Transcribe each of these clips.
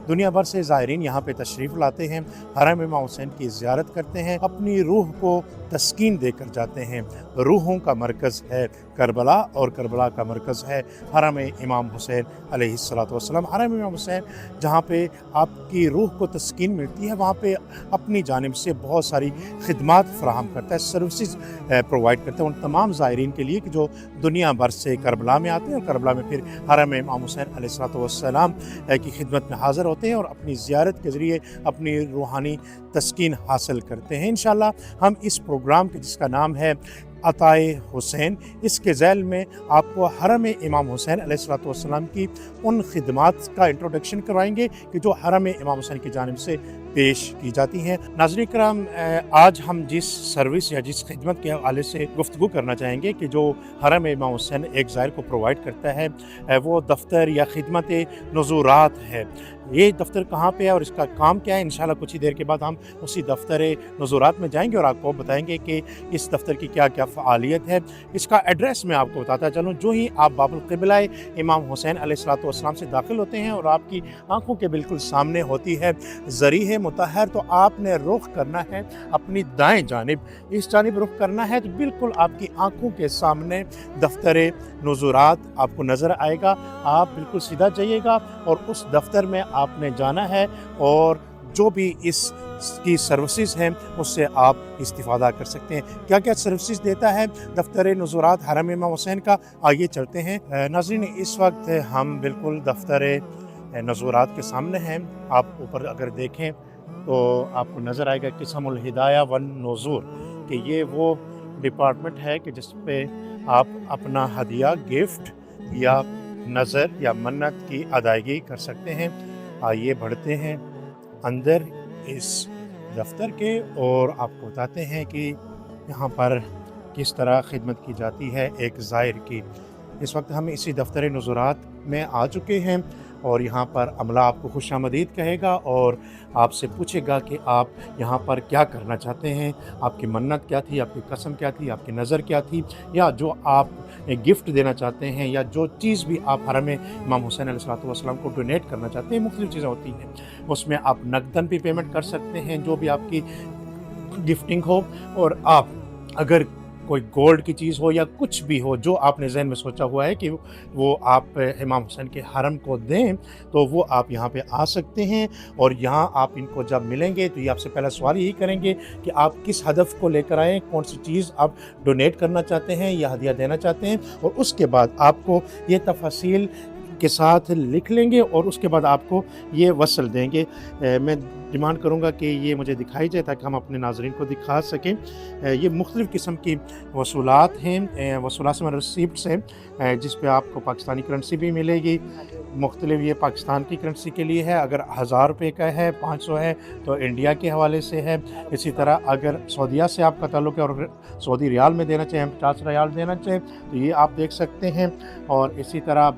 दुनिया भर से ज़ायरीन यहाँ पे तशरीफ़ लाते हैं, हरम इमाम हुसैन की ज़ियारत करते हैं, अपनी रूह को तस्कीन देकर जाते हैं। रूहों का मरकज़ है करबला और करबला का मरकज़ है हरम इमाम हुसैन अलैहिस्सलातु वस्सलाम। हरम इमाम हुसैन जहाँ पे आपकी रूह को तस्कीन मिलती है, वहाँ पे अपनी जानिब से बहुत सारी खिदमात फ़राहम करता है, सर्विसेज प्रोवाइड करता है उन तमाम ज़ायरीन के लिए कि जो दुनिया भर से करबला में आते हैं और करबला में फिर हरम इमाम हुसैन अलैहिस्सलातु वस्सलाम की खिदमत में हाज़िर होते हैं और अपनी ज़ियारत के ज़रिए अपनी रूहानी तस्कीन हासिल करते हैं। इंशाअल्लाह हम इस प्रोग्राम के जिसका नाम है अताए हुसैन, इसके ज़ैल में आपको हरम इमाम हुसैन अलैहिस्सलातु वस्सलाम की उन खिदमात का इंट्रोडक्शन करवाएंगे कि जो हरम इमाम हुसैन की जानिब से पेश की जाती हैं। नाज़रीन किराम, आज हम जिस सर्विस या जिस खिदमत के हवाले से गुफ्तगू करना चाहेंगे कि जो हरम इमाम हुसैन एक ज़ायर को प्रोवाइड करता है, वो दफ्तर या खिदमत नुज़ूरात है। ये दफ्तर कहाँ पे है और इसका काम क्या है, इंशाअल्लाह कुछ ही देर के बाद हम उसी दफ्तर नुज़ूरात में जाएंगे और आपको बताएंगे कि इस दफ्तर की क्या क्या फ़आलियत है। इसका एड्रेस मैं आपको बताता चलूँ। जो ही आप बाबुल क़िबला इमाम हुसैन अलैहिस्सलातु वस्सलाम से दाखिल होते हैं और आपकी आँखों के बिल्कुल सामने होती है ज़रीह मुतहर, तो आपने रुख करना है अपनी दाएँ जानिब। इस जानिब रुख करना है तो बिल्कुल आपकी आँखों के सामने दफ्तर नुज़ूरात आपको नज़र आएगा। आप बिल्कुल सीधा जाइएगा और उस दफ्तर में आपने जाना है और जो भी इसकी सर्विसेज हैं उससे आप इस्तिफ़ादा कर सकते हैं। क्या क्या सर्विसेज देता है दफ्तर नुज़ूरात हरम इमाम हुसैन का, आइए चलते हैं। नाज़रीन, इस वक्त हम बिल्कुल दफ्तर नुज़ूरात के सामने हैं। आप ऊपर अगर देखें तो आपको नज़र आएगा क़िस्मुल हिदाया वन नुज़ूर, कि ये वो डिपार्टमेंट है कि जिस पे आप अपना हदिया, गिफ्ट या नज़र या मन्नत की अदायगी कर सकते हैं। आइए बढ़ते हैं अंदर इस दफ्तर के और आपको बताते हैं कि यहाँ पर किस तरह खिदमत की जाती है एक ज़ायर की। इस वक्त हम इसी दफ्तर नुज़ूरात में आ चुके हैं और यहाँ पर अमला आपको खुशामदीद कहेगा और आपसे पूछेगा कि आप यहाँ पर क्या करना चाहते हैं, आपकी मन्नत क्या थी, आपकी कसम क्या थी, आपकी नज़र क्या थी, या जो आप गिफ्ट देना चाहते हैं या जो चीज़ भी आप हरम इमाम हुसैन अलैहिस्सलातु वस्सलाम को डोनेट करना चाहते हैं। मुख्तलिफ़ चीज़ें होती हैं, उसमें आप नकदन भी पेमेंट कर सकते हैं जो भी आपकी गिफ्टिंग हो, और आप अगर कोई गोल्ड की चीज़ हो या कुछ भी हो जो आपने ज़हन में सोचा हुआ है कि वो आप इमाम हुसैन के हरम को दें, तो वो आप यहाँ पे आ सकते हैं। और यहाँ आप इनको जब मिलेंगे तो ये आपसे पहला सवाल यही करेंगे कि आप किस हदफ को लेकर आएँ, कौन सी चीज़ आप डोनेट करना चाहते हैं या हदिया देना चाहते हैं, और उसके बाद आपको ये तफसील के साथ लिख लेंगे और उसके बाद आपको ये वसल देंगे। मैं डिमांड करूँगा कि ये मुझे दिखाई जाए ताकि हम अपने नाज़रीन को दिखा सकें। ये मुख्तलिफ़ किस्म की वसूलात हैं, वसूलात से रिसिप्ट्स हैं जिस पे आपको पाकिस्तानी करेंसी भी मिलेगी। मुख्तलिफ़ ये पाकिस्तान की करेंसी के लिए है, अगर 1000 रुपये का है, 500 है तो इंडिया के हवाले से है। इसी तरह अगर सऊदीया से आपका ताल्लुक़ है और सऊदी रियाल में देना चाहें, 50 रियाल देना चाहें तो ये आप देख सकते हैं। और इसी तरह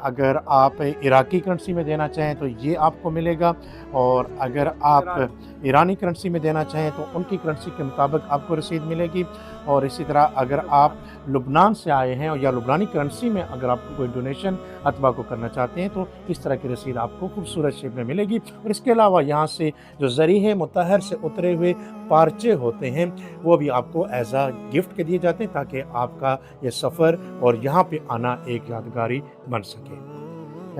अगर आप इराकी करेंसी में देना चाहें तो ये आपको मिलेगा, और अगर आप ईरानी करेंसी में देना चाहें तो उनकी करेंसी के मुताबिक आपको रसीद मिलेगी। और इसी तरह अगर आप लुबनान से आए हैं या लुबनानी करेंसी में अगर आपको कोई डोनेशन अतबा को करना चाहते हैं तो इस तरह की रसीद आपको खूबसूरत शेप में मिलेगी। और इसके अलावा यहाँ से जो ज़रीह मुतहर से उतरे हुए पार्चे होते हैं वो भी आपको एज आ गिफ्ट के दिए जाते हैं ताकि आपका ये सफ़र और यहाँ पे आना एक यादगारी बन सके।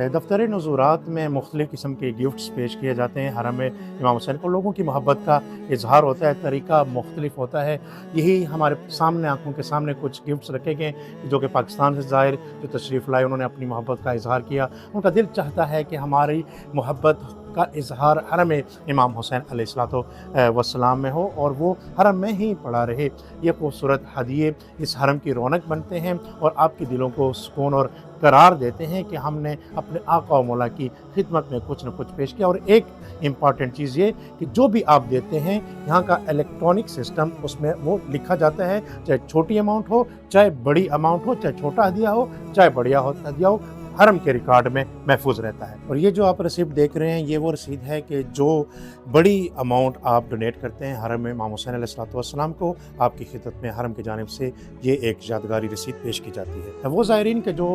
दफ्तर नुज़ूरात में मुख्तलिफ़ किस्म के गिफ्ट्स पेश किए जाते हैं हरम इमाम हुसैन को। लोगों की मोहब्बत का इजहार होता है, तरीका मुख्तलिफ होता है। यही हमारे सामने, आंखों के सामने कुछ गिफ्ट्स रखे गए जो कि पाकिस्तान से ज़ाहिर जो तशरीफ़ लाए, उन्होंने अपनी मोहब्बत का इजहार किया। उनका दिल चाहता है कि हमारी मोहब्बत का इजहार हरम इमाम हुसैन अलैहिस्सलातु वस्सलाम में हो और वो हरम में ही पड़ा रहे। ये खूबसूरत हदिये इस हरम की रौनक बनते हैं और आपके दिलों को सुकून और करार देते हैं कि हमने अपने आका और मौला की खिदमत में कुछ न कुछ पेश किया। और एक इम्पॉर्टेंट चीज़ ये कि जो भी आप देते हैं यहाँ का इलेक्ट्रॉनिक सिस्टम, उसमें वो लिखा जाता है, चाहे छोटी अमाउंट हो, चाहे बड़ी अमाउंट हो, चाहे छोटा हदिया हो, चाहे बढ़िया हदिया हो, हरम के रिकॉर्ड में महफूज रहता है। और ये जो आप रसीद देख रहे हैं ये वो रसीद है कि जो बड़ी अमाउंट आप डोनेट करते हैं हरम में इमाम हुसैन अलैहिस्सलातु वस्सलाम को, आपकी खिदमत में हरम की जानिब से ये एक यादगारी रसीद पेश की जाती है। वो ज़ायरीन के जो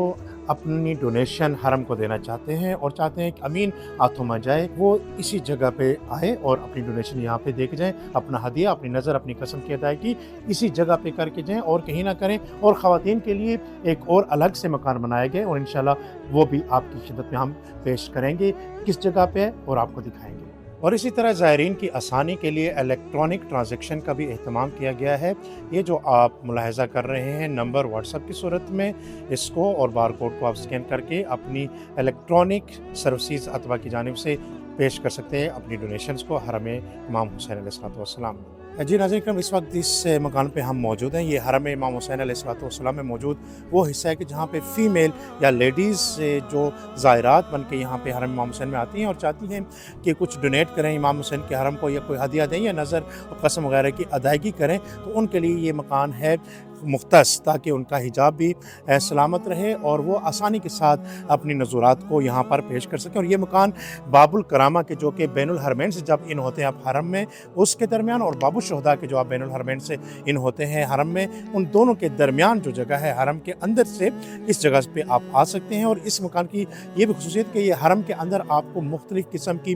अपनी डोनेशन हरम को देना चाहते हैं और चाहते हैं कि अमीन आथोमा जाए, वो इसी जगह पे आए और अपनी डोनेशन यहाँ पे दे के जाएँ, अपना हदिया, अपनी नज़र, अपनी कसम की अदायगी इसी जगह पे करके जाएँ और कहीं ना करें। और ख़वातीन के लिए एक और अलग से मकान बनाए गए और इंशाल्लाह वो भी आपकी खिदमत में हम पेश करेंगे किस जगह पे है और आपको दिखाएंगे। और इसी तरह ज़ायरीन की आसानी के लिए इलेक्ट्रॉनिक ट्रांजैक्शन का भी अहतमाम किया गया है। ये जो आप मुलाहज़ा कर रहे हैं नंबर व्हाट्सएप की सूरत में, इसको और बारकोड को आप स्कैन करके अपनी इलेक्ट्रॉनिक सर्विसेज अतवा की जानिब से पेश कर सकते हैं अपनी डोनेशंस को हरम इमाम हुसैन अलैहिस्सलाम में। जी नाज़रीन करम, इस वक्त इस मकान पे हम मौजूद हैं। ये हरम इमाम हुसैन अलैहिस्सलाम में मौजूद वो हिस्सा है कि जहाँ पे फ़ीमेल या लेडीज़ जो ज़ायरात बन के यहाँ पे हरम इमाम हुसैन में आती हैं और चाहती हैं कि कुछ डोनेट करें इमाम हुसैन के हरम को, या कोई हदिया दें या नज़र और कसम वगैरह की अदायगी करें, तो उनके लिए ये मकान है मुख्तस, ताकि उनका हिजाब भी सलामत रहे और वो आसानी के साथ अपनी नज़रात को यहाँ पर पेश कर सकें। और ये मकान बाबुल करामा के, जो कि बैनुल हरमैन से जब इन होते हैं आप हरम में, उसके दरमियान, और बाबुल शुहदा के जो आप बैनुल हरमैन से इन होते हैं हरम में, उन दोनों के दरमियान जो जगह है हरम के अंदर से इस जगह पे आप आ सकते हैं। और इस मकान की ये भी खुसूसियत कि ये हरम के अंदर आपको मुख्तलिफ़ किस्म की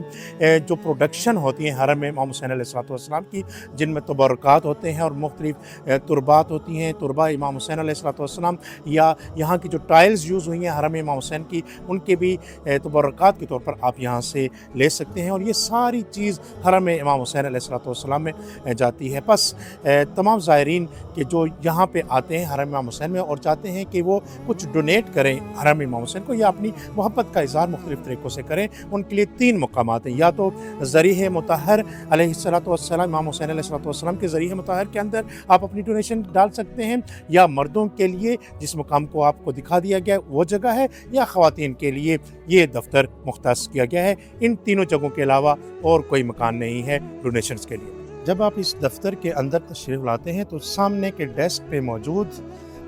जो प्रोडक्शन होती हैं हरम में इमाम हुसैन अलैहिस्सलाम की, जिनमें तबरुकात होते हैं और मुख्तलिफ़ तुरबात होती हैं, तुरबा इमाम हुसैन अलैहिस्सलाम, या यहाँ की जो टाइल्स यूज़ हुई हैं हरम इमाम हुसैन की, उनके भी तबरुकात के तौर पर आप यहाँ से ले सकते हैं। और ये सारी चीज़ हरम इमाम हुसैन अलैहिस्सलाम में जाती है। बस तमाम ज़ायरीन के जो यहाँ पे आते हैं हरम इमाम हुसैन में और चाहते हैं कि वो कुछ डोनेट करें हरम इमाम हुसैन को या अपनी मोहब्बत का इज़हार मुख्तलिफ़ तरीक़ों से करें, उनके लिए 3 मकामात हैं। या तो ज़रीए मुतहर अलैहिस्सलाम, इमाम हुसैन अलैहिस्सलाम के ज़रीए मुतहर के अंदर आप अपनी डोनेशन डाल सकते हैं, या मर्दों के लिए जिस मकाम को आपको दिखा दिया गया है वो जगह है, या ख़वातीन के लिए ये दफ्तर मुख्तस किया गया है। इन तीनों जगहों के अलावा और कोई मकान नहीं है डोनेशंस के लिए। जब आप इस दफ्तर के अंदर तशरीफ़ लाते हैं तो सामने के डेस्क पे मौजूद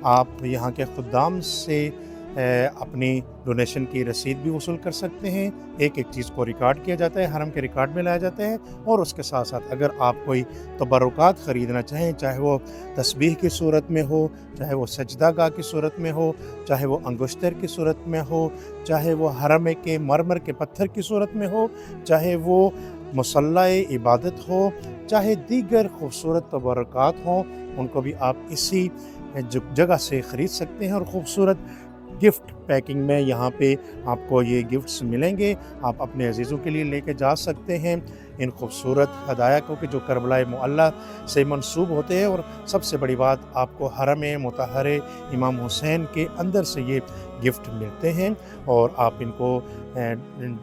आप यहाँ के खुद्दाम से अपनी डोनेशन की रसीद भी वसूल कर सकते हैं। एक एक चीज़ को रिकॉर्ड किया जाता है, हरम के रिकॉर्ड में लाया जाता है। और उसके साथ साथ अगर आप कोई तबरुकात ख़रीदना चाहें, चाहे वो तस्बीह की सूरत में हो, चाहे वो सजदागाह की सूरत में हो, चाहे वो अंगुश्तर की सूरत में हो, चाहे वो हरम के मरमर के पत्थर की सूरत में हो, चाहे वो मुसल्ला-ए इबादत हो, चाहे दीगर खूबसूरत तबरुकात हों, उनको भी आप इसी जगह से ख़रीद सकते हैं। और ख़ूबसूरत गिफ्ट पैकिंग में यहाँ पे आपको ये गिफ्ट्स मिलेंगे, आप अपने अजीज़ों के लिए लेके जा सकते हैं इन खूबसूरत हदाया को कि जो करबला मुअल्ला से मंसूब होते हैं। और सबसे बड़ी बात, आपको हरम मुतहर इमाम हुसैन के अंदर से ये गिफ्ट मिलते हैं और आप इनको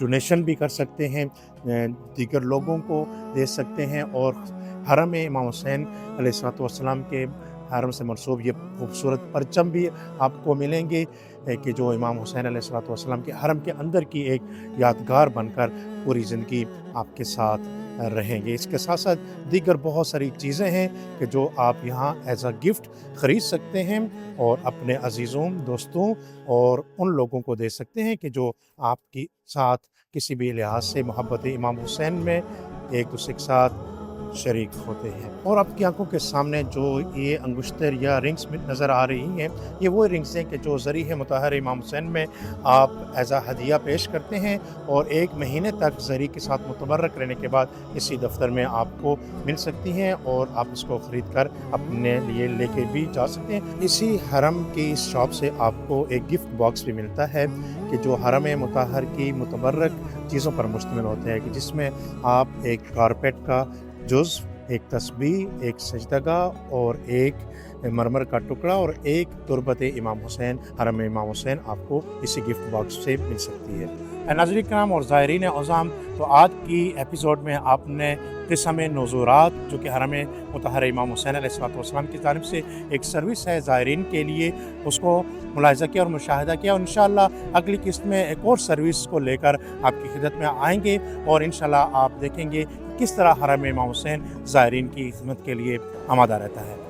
डोनेशन भी कर सकते हैं, दीगर लोगों को दे सकते हैं। और हरम इमाम हुसैन अलैहिस्सलाम के हरम से मंसूब ये खूबसूरत परचम भी आपको मिलेंगे कि जो इमाम हुसैन अलैहिस्सलाम के हरम के अंदर की एक यादगार बनकर पूरी ज़िंदगी आपके साथ रहेंगे। इसके साथ साथ दीगर बहुत सारी चीज़ें हैं कि जो आप यहाँ एज अ गिफ्ट ख़रीद सकते हैं और अपने अजीज़ों, दोस्तों और उन लोगों को दे सकते हैं कि जो आपके साथ किसी भी लिहाज से मोहब्बत इमाम हुसैन में एक दूसरे के साथ शरीक होते हैं। और आपकी आंखों के सामने जो ये अंगुश्तर या रिंग्स में नज़र आ रही हैं, ये वो रिंग्स हैं कि जो ज़रीए मुतहर इमाम हुसैन में आप एज़ आ हदिया पेश करते हैं और 1 महीने तक ज़री के साथ मुतबर्रक रहने के बाद इसी दफ्तर में आपको मिल सकती हैं और आप इसको ख़रीद कर अपने लिए लेके भी जा सकते हैं। इसी हरम की इस शॉप से आपको एक गिफ्ट बॉक्स भी मिलता है कि जो हरम मुतहर की मुतबर्रक चीज़ों पर मुश्तमिल होते हैं, कि जिसमें आप एक कारपेट का जुज़, एक तस्बीह, एक सजदागाह और एक मरमर का टुकड़ा और एक तुरबत इमाम हुसैन, हरम इमाम हुसैन आपको इसी गिफ्ट बॉक्स से मिल सकती है। नाज़रीन कराम और ज़ायरीन औज़ाम, तो आज की एपिसोड में आपने क़िस्म नुज़ूरात जो कि हरम मुतहर इमाम हुसैन अलैहिस्सलाम की जानिब से एक सर्विस है ज़ायरीन के लिए, उसको मुलाहिज़ा किया और मुशाहिदा किया। और इंशाअल्लाह अगली किस्त में एक और सर्विस को लेकर आपकी खिदमत में आएंगे और इंशाअल्लाह आप देखेंगे किस तरह हरम इमाम हुसैन ज़ायरीन की खिदमत के लिए आमादा रहता है।